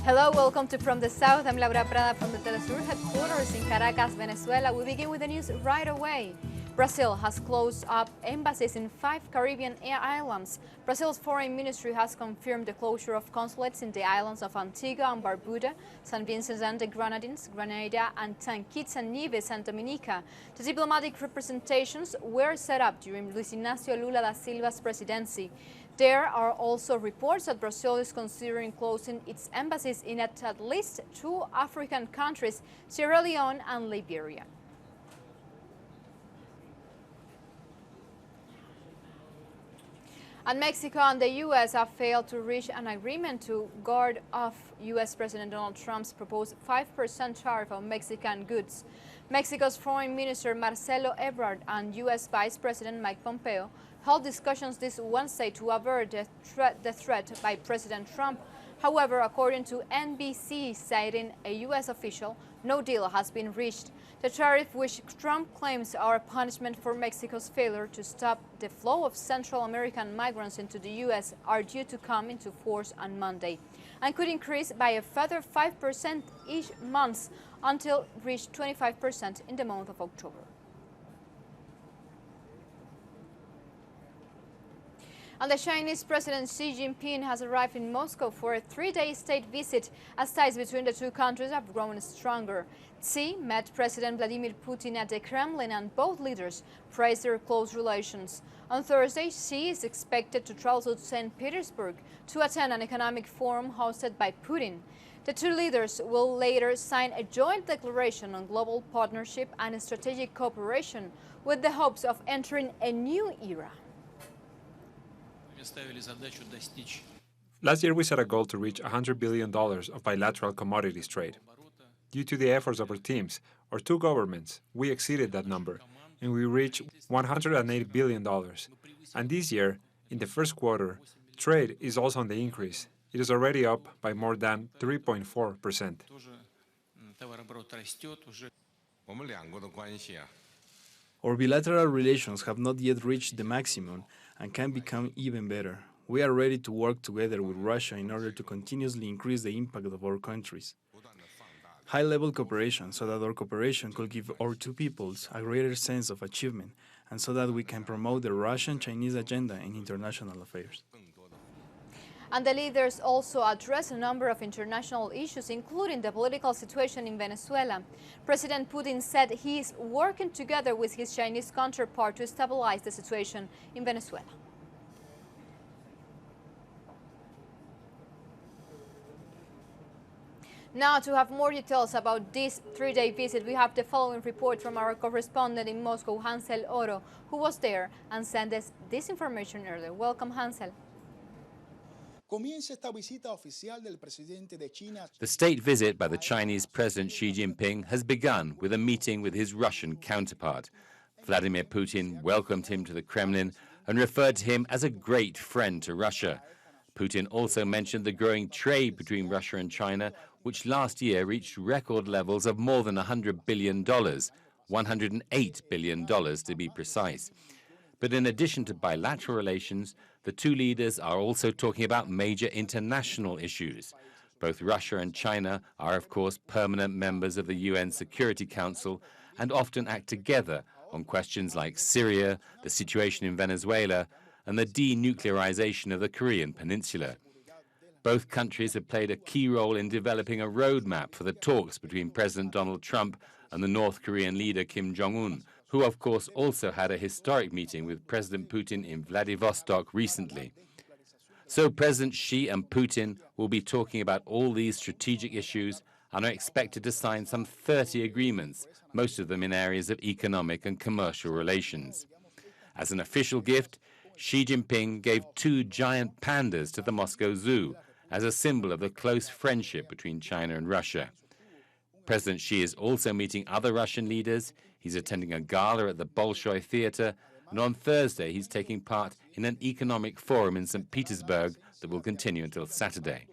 Hello, welcome to From the South. I'm Laura Prada from the Telesur headquarters in Caracas, Venezuela. We begin with the news right away. Brazil has closed up embassies in 5 Caribbean islands. Brazil's foreign ministry has confirmed the closure of consulates in the islands of Antigua and Barbuda, Saint Vincent and the Grenadines, Grenada, and Kitts and Nevis and Dominica. The diplomatic representations were set up during Luis Ignacio Lula da Silva's presidency. There are also reports that Brazil is considering closing its embassies in at least 2 African countries, Sierra Leone and Liberia. And Mexico and the U.S. have failed to reach an agreement to guard off U.S. President Donald Trump's proposed 5% tariff on Mexican goods. Mexico's Foreign Minister Marcelo Ebrard and U.S. Vice President Mike Pompeo held discussions this Wednesday to avert the threat by President Trump. However, according to NBC, citing a U.S. official, no deal has been reached. The tariff, which Trump claims are a punishment for Mexico's failure to stop the flow of Central American migrants into the U.S., are due to come into force on Monday and could increase by a further 5% each month until reach 25% in the month of October. And the Chinese President Xi Jinping has arrived in Moscow for a 3-day state visit as ties between the two countries have grown stronger. Xi met President Vladimir Putin at the Kremlin and both leaders praised their close relations. On Thursday, Xi is expected to travel to St. Petersburg to attend an economic forum hosted by Putin. The two leaders will later sign a joint declaration on global partnership and strategic cooperation with the hopes of entering a new era. Last year, we set a goal to reach $100 billion of bilateral commodities trade. Due to the efforts of our teams, our 2 governments, we exceeded that number, and we reached $108 billion. And this year, in the first quarter, trade is also on the increase. It is already up by more than 3.4%. Our bilateral relations have not yet reached the maximum and can become even better. We are ready to work together with Russia in order to continuously increase the impact of our countries. High-level cooperation so that our cooperation could give our 2 peoples a greater sense of achievement and so that we can promote the Russian-Chinese agenda in international affairs. And the leaders also addressed a number of international issues, including the political situation in Venezuela. President Putin said he is working together with his Chinese counterpart to stabilize the situation in Venezuela. Now, to have more details about this 3-day visit, we have the following report from our correspondent in Moscow, Hansel Oro, who was there and sent us this information earlier. Welcome, Hansel. The state visit by the Chinese President Xi Jinping has begun with a meeting with his Russian counterpart. Vladimir Putin welcomed him to the Kremlin and referred to him as a great friend to Russia. Putin also mentioned the growing trade between Russia and China, which last year reached record levels of more than $100 billion, $108 billion to be precise. But in addition to bilateral relations, the 2 leaders are also talking about major international issues. Both Russia and China are, of course, permanent members of the UN Security Council and often act together on questions like Syria, the situation in Venezuela, and the denuclearization of the Korean Peninsula. Both countries have played a key role in developing a roadmap for the talks between President Donald Trump and the North Korean leader Kim Jong-un, who of course also had a historic meeting with President Putin in Vladivostok recently. So President Xi and Putin will be talking about all these strategic issues and are expected to sign some 30 agreements, most of them in areas of economic and commercial relations. As an official gift, Xi Jinping gave 2 giant pandas to the Moscow Zoo as a symbol of the close friendship between China and Russia. President Xi is also meeting other Russian leaders. He's attending a gala at the Bolshoi Theater, and on Thursday he's taking part in an economic forum in St. Petersburg that will continue until Saturday.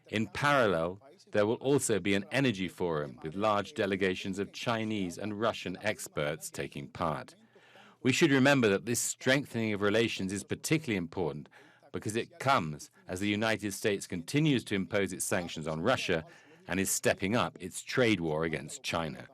In parallel, there will also be an energy forum with large delegations of Chinese and Russian experts taking part. We should remember that this strengthening of relations is particularly important because it comes as the United States continues to impose its sanctions on Russia and is stepping up its trade war against China.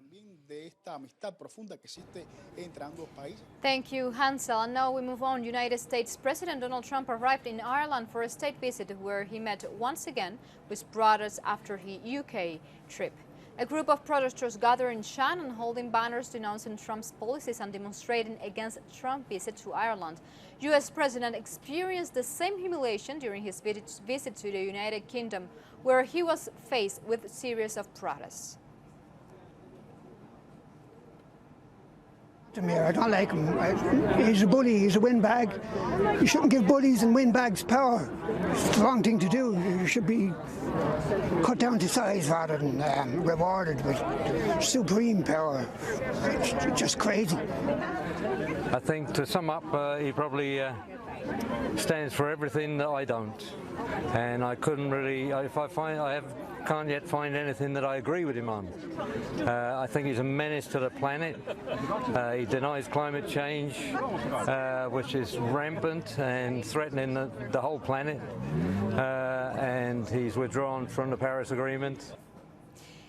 Thank you, Hansel. And now we move on. United States President Donald Trump arrived in Ireland for a state visit where he met once again with brothers after his UK trip. A group of protesters gathered in Shannon holding banners denouncing Trump's policies and demonstrating against Trump's visit to Ireland. U.S. President experienced the same humiliation during his visit to the United Kingdom, where he was faced with a series of protests. To me, I don't like him. He's a bully, he's a windbag. You shouldn't give bullies and windbags power. It's the wrong thing to do. You should be cut down to size rather than rewarded with supreme power. It's just crazy. I think to sum up, he probably stands for everything that I don't. And I couldn't really, can't yet find anything that I agree with him on. I think he's a menace to the planet. He denies climate change, which is rampant and threatening the whole planet. And he's withdrawn from the Paris Agreement.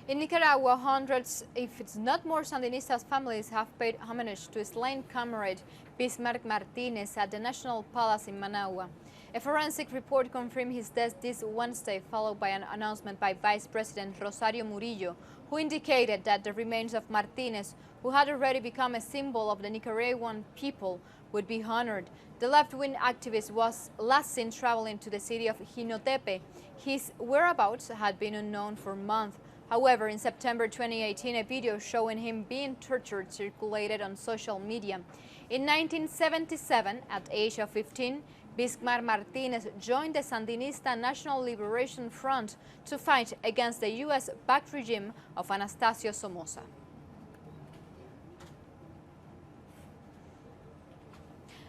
In Nicaragua, hundreds, if it's not more, Sandinistas families have paid homage to slain comrade Bismarck Martinez at the National Palace in Managua. A forensic report confirmed his death this Wednesday, followed by an announcement by Vice President Rosario Murillo, who indicated that the remains of Martinez, who had already become a symbol of the Nicaraguan people, would be honored. The left-wing activist was last seen traveling to the city of Jinotepe. His whereabouts had been unknown for months. However, in September 2018, a video showing him being tortured circulated on social media. In 1977, at the age of 15, Bismarck Martinez joined the Sandinista National Liberation Front to fight against the U.S.-backed regime of Anastasio Somoza.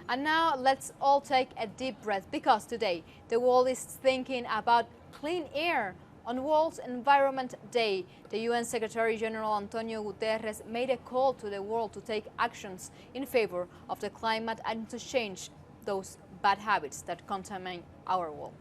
And now let's all take a deep breath, because today the world is thinking about clean air. On World Environment Day, the UN Secretary General Antonio Guterres made a call to the world to take actions in favor of the climate and to change those bad habits that contaminate our world.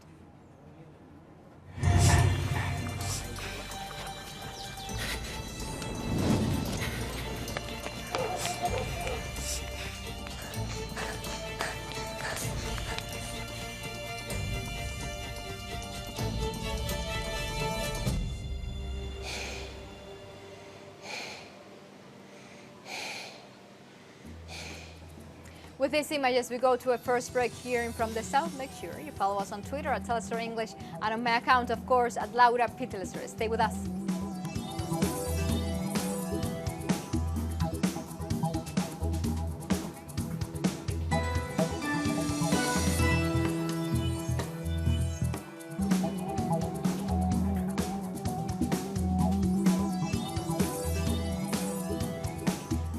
With these images, we go to a first break here from the South. Make sure you follow us on Twitter at Telestar English and on my account, of course, at Laura P. Telestar. Stay with us.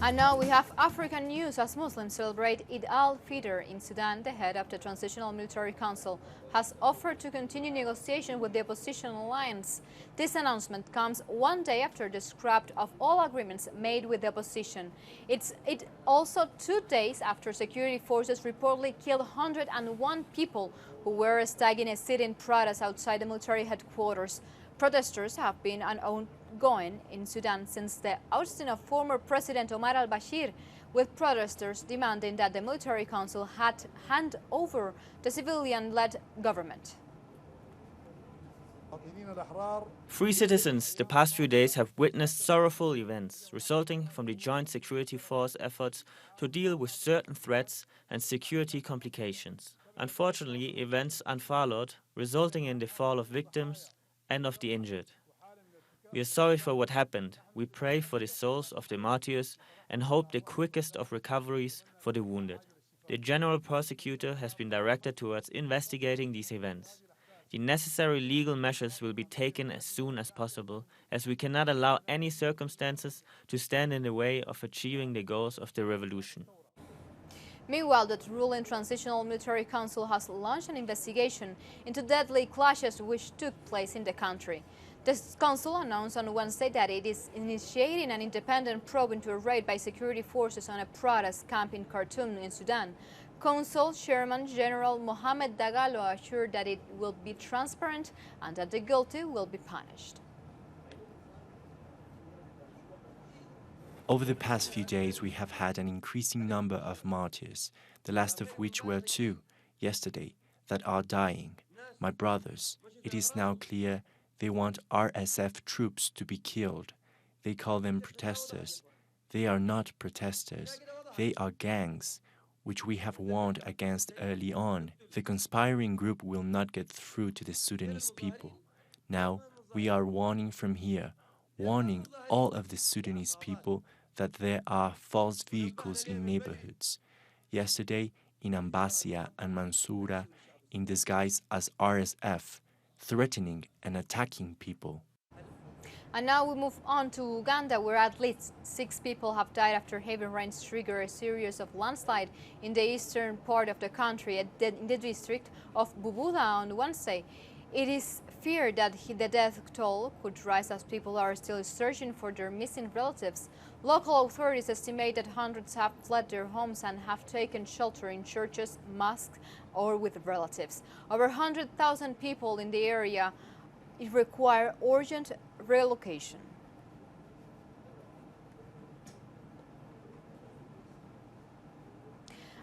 And now we have African news as Muslims celebrate Eid al-Fitr in Sudan. The head of the Transitional Military Council has offered to continue negotiations with the opposition alliance. This announcement comes one day after the scrap of all agreements made with the opposition. It also 2 days after security forces reportedly killed 101 people who were staging a sit-in protest outside the military headquarters. Protesters have been ongoing in Sudan since the ousting of former President Omar al-Bashir, with protesters demanding that the military council had hand over the civilian-led government. Free citizens the past few days have witnessed sorrowful events resulting from the joint security force efforts to deal with certain threats and security complications. Unfortunately, events unfollowed, resulting in the fall of victims and of the injured. We are sorry for what happened. We pray for the souls of the martyrs and hope the quickest of recoveries for the wounded. The General Prosecutor has been directed towards investigating these events. The necessary legal measures will be taken as soon as possible, as we cannot allow any circumstances to stand in the way of achieving the goals of the revolution. Meanwhile, the ruling Transitional Military Council has launched an investigation into deadly clashes which took place in the country. The Council announced on Wednesday that it is initiating an independent probe into a raid by security forces on a protest camp in Khartoum in Sudan. Council Chairman General Mohamed Dagalo assured that it will be transparent and that the guilty will be punished. Over the past few days, we have had an increasing number of martyrs, the last of which were two, yesterday, that are dying. My brothers, it is now clear they want RSF troops to be killed. They call them protesters. They are not protesters. They are gangs, which we have warned against early on. The conspiring group will not get through to the Sudanese people. Now, we are warning from here, warning all of the Sudanese people that there are false vehicles in neighborhoods. Yesterday, in Embassies and Mansoura, in disguise as RSF, threatening and attacking people. And now we move on to Uganda, where at least 6 people have died after heavy rains triggered a series of landslides in the eastern part of the country, in the district of Barbuda on Wednesday. It is feared that the death toll could rise as people are still searching for their missing relatives. Local authorities estimate that hundreds have fled their homes and have taken shelter in churches, mosques, or with relatives. Over 100,000 people in the area require urgent relocation.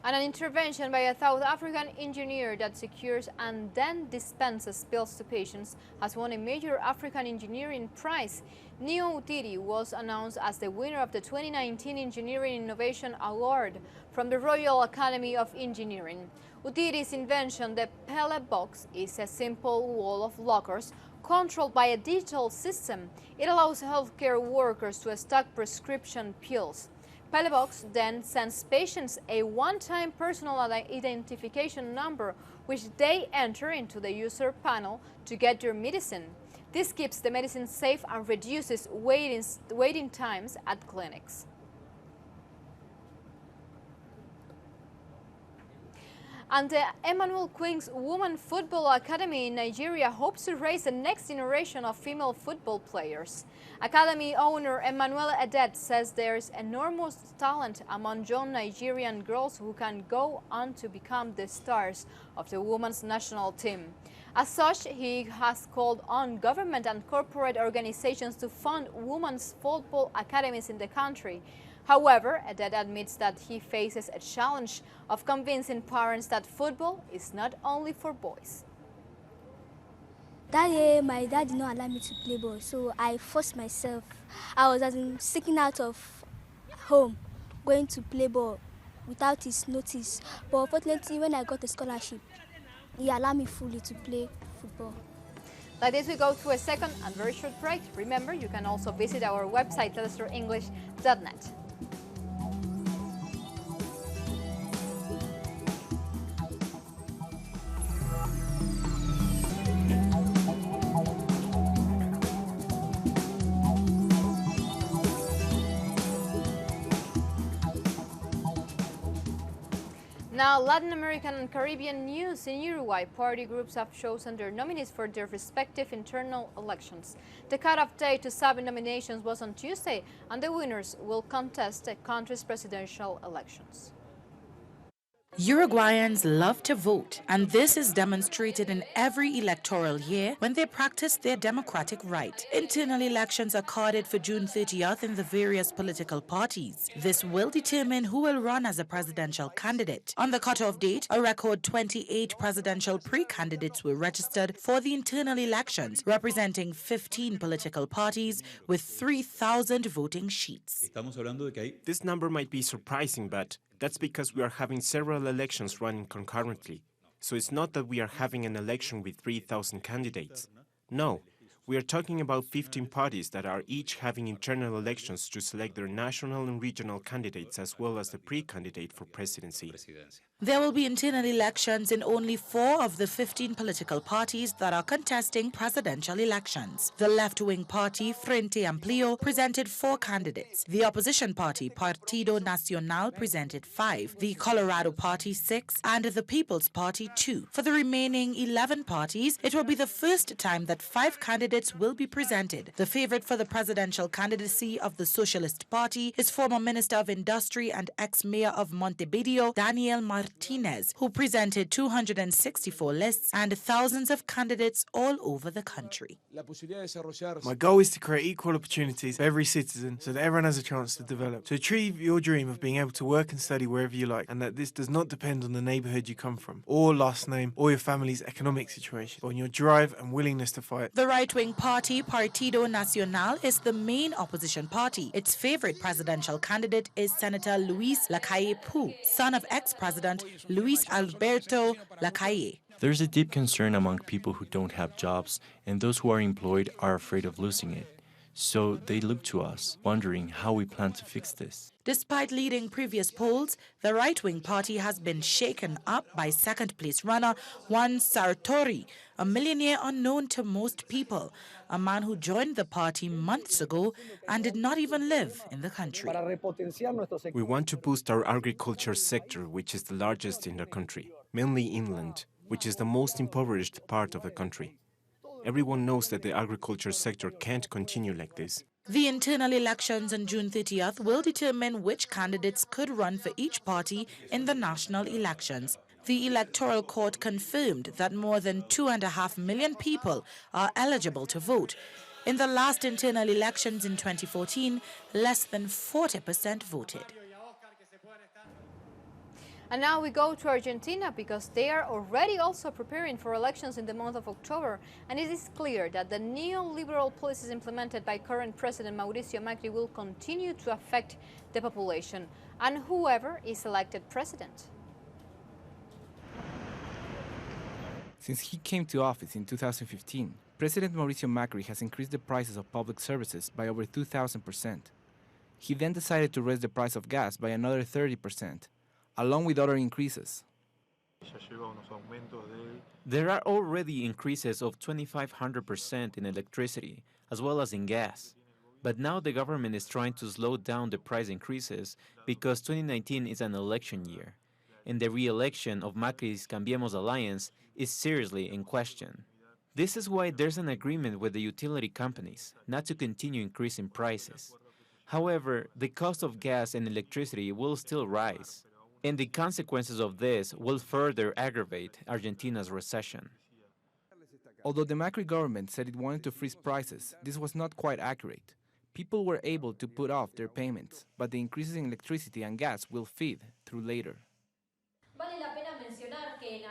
And an intervention by a South African engineer that secures and then dispenses pills to patients has won a major African engineering prize. Neo Utiri was announced as the winner of the 2019 Engineering Innovation Award from the Royal Academy of Engineering. Utiri's invention, the Pele Box, is a simple wall of lockers controlled by a digital system. It allows healthcare workers to stock prescription pills. Pelebox then sends patients a one-time personal identification number which they enter into the user panel to get their medicine. This keeps the medicine safe and reduces waiting times at clinics. And the Emmanuel Queen's Women Football Academy in Nigeria hopes to raise the next generation of female football players. Academy owner Emmanuel Edet says there is enormous talent among young Nigerian girls who can go on to become the stars of the women's national team. As such, he has called on government and corporate organizations to fund women's football academies in the country. However, Edet admits that he faces a challenge of convincing parents that football is not only for boys. That year, my dad did not allow me to play ball, so I forced myself. I was sneaking out of home, going to play ball without his notice. But unfortunately, when I got a scholarship, he allowed me fully to play football. Like this, we go to a second and very short break. Remember, you can also visit our website, telesterenglish.net. Now, Latin American and Caribbean news. In Uruguay, party groups have chosen their nominees for their respective internal elections. The cutoff date to submit nominations was on Tuesday, and the winners will contest the country's presidential elections. Uruguayans love to vote, and this is demonstrated in every electoral year when they practice their democratic right. Internal elections are carded for June 30th in the various political parties. This will determine who will run as a presidential candidate. On the cutoff date, a record 28 presidential pre-candidates were registered for the internal elections, representing 15 political parties with 3,000 voting sheets. This number might be surprising, but that's because we are having several elections running concurrently. So it's not that we are having an election with 3,000 candidates. No, we are talking about 15 parties that are each having internal elections to select their national and regional candidates as well as the pre-candidate for presidency. There will be internal elections in only 4 of the 15 political parties that are contesting presidential elections. The left-wing party, Frente Amplio, presented 4 candidates. The opposition party, Partido Nacional, presented 5. The Colorado Party, 6. And the People's Party, 2. For the remaining 11 parties, it will be the first time that 5 candidates candidates will be presented. The favorite for the presidential candidacy of the Socialist Party is former Minister of Industry and ex-mayor of Montevideo, Daniel Martinez, who presented 264 lists and thousands of candidates all over the country. My goal is to create equal opportunities for every citizen so that everyone has a chance to develop. To achieve your dream of being able to work and study wherever you like, and that this does not depend on the neighbourhood you come from, or last name, or your family's economic situation, but on your drive and willingness to fight. The right-wing party, Partido Nacional, is the main opposition party. Its favorite presidential candidate is Senator Luis Lacalle Pou, son of ex-president Luis Alberto Lacalle. There's a deep concern among people who don't have jobs, and those who are employed are afraid of losing it. So they look to us, wondering how we plan to fix this. Despite leading previous polls, the right-wing party has been shaken up by second-place runner Juan Sartori, a millionaire unknown to most people, a man who joined the party months ago and did not even live in the country. We want to boost our agriculture sector, which is the largest in the country, mainly inland, which is the most impoverished part of the country. Everyone knows that the agriculture sector can't continue like this. The internal elections on June 30th will determine which candidates could run for each party in the national elections. The Electoral Court confirmed that more than 2.5 million people are eligible to vote. In the last internal elections in 2014, less than 40% voted. And now we go to Argentina because they are already also preparing for elections in the month of October. And it is clear that the neoliberal policies implemented by current President Mauricio Macri will continue to affect the population and whoever is elected president. Since he came to office in 2015, President Mauricio Macri has increased the prices of public services by over 2,000%. He then decided to raise the price of gas by another 30%. Along with other increases. There are already increases of 2,500% in electricity, as well as in gas. But now the government is trying to slow down the price increases because 2019 is an election year, and the re-election of Macri's Cambiemos alliance is seriously in question. This is why there's an agreement with the utility companies not to continue increasing prices. However, the cost of gas and electricity will still rise. And the consequences of this will further aggravate Argentina's recession. Although the Macri government said it wanted to freeze prices, this was not quite accurate. People were able to put off their payments, but the increases in electricity and gas will feed through later.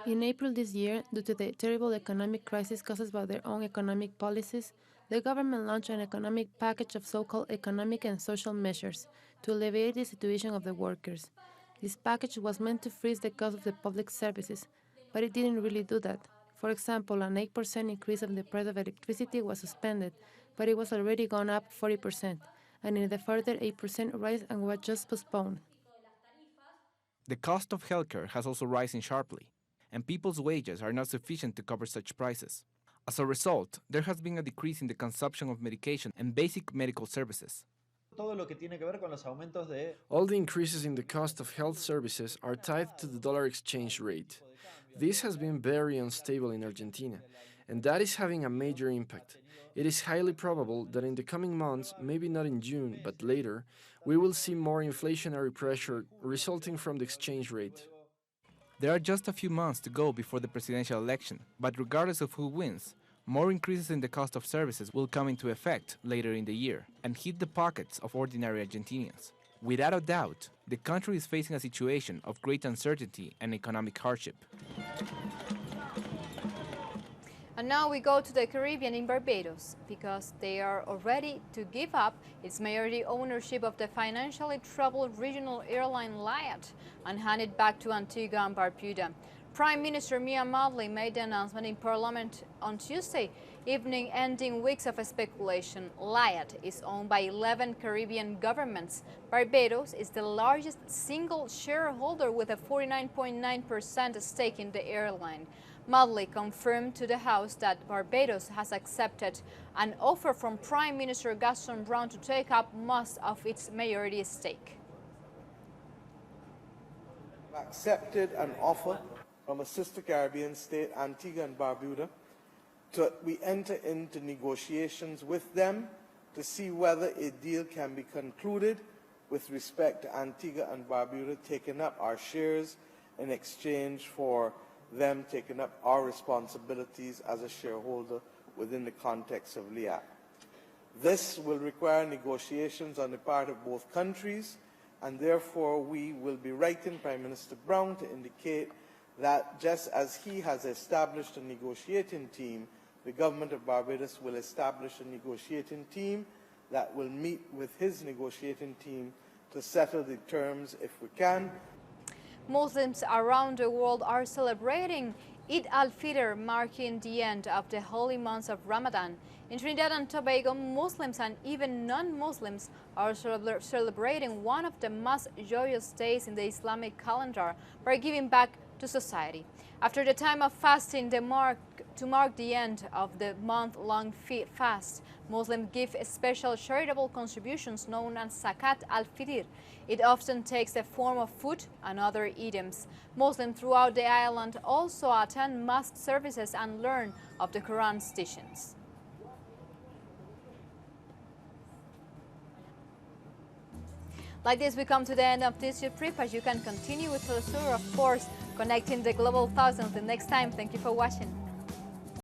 In April this year, due to the terrible economic crisis caused by their own economic policies, the government launched an economic package of so-called economic and social measures to alleviate the situation of the workers. This package was meant to freeze the cost of the public services, but it didn't really do that. For example, an 8% increase of the price of electricity was suspended, but it was already gone up 40%, and in the further 8% rise and was just postponed. The cost of healthcare has also risen sharply, and people's wages are not sufficient to cover such prices. As a result, there has been a decrease in the consumption of medication and basic medical services. All the increases in the cost of health services are tied to the dollar exchange rate. This has been very unstable in Argentina, and that is having a major impact. It is highly probable that in the coming months, maybe not in June, but later, we will see more inflationary pressure resulting from the exchange rate. There are just a few months to go before the presidential election, but regardless of who wins, more increases in the cost of services will come into effect later in the year and hit the pockets of ordinary Argentinians. Without a doubt, the country is facing a situation of great uncertainty and economic hardship. And now we go to the Caribbean in Barbados because they are already to give up its majority ownership of the financially troubled regional airline LIAT and hand it back to Antigua and Barbuda. Prime Minister Mia Mottley made the announcement in Parliament on Tuesday evening, ending weeks of speculation. LIAT is owned by 11 Caribbean governments. Barbados is the largest single shareholder with a 49.9% stake in the airline. Mottley confirmed to the House that Barbados has accepted an offer from Prime Minister Gaston Brown to take up most of its majority stake. Accepted an offer from a sister Caribbean state, Antigua and Barbuda, we enter into negotiations with them to see whether a deal can be concluded with respect to Antigua and Barbuda taking up our shares in exchange for them taking up our responsibilities as a shareholder within the context of LIAT. This will require negotiations on the part of both countries, and therefore we will be writing Prime Minister Brown to indicate that just as he has established a negotiating team, the government of Barbados will establish a negotiating team that will meet with his negotiating team to settle the terms if we can. Muslims around the world are celebrating Eid al-Fitr, marking the end of the holy months of Ramadan. In Trinidad and Tobago, Muslims and even non-Muslims are celebrating one of the most joyous days in the Islamic calendar by giving back to society. After the time of fasting, to mark the end of the month-long fast, Muslims give special charitable contributions known as Zakat al-Fitr. It often takes the form of food and other items. Muslims throughout the island also attend mosque services and learn of the Quran's teachings. Like this, we come to the end of this trip, as you can continue with the tour, of course, connecting the global thousands the next time. Thank you for watching.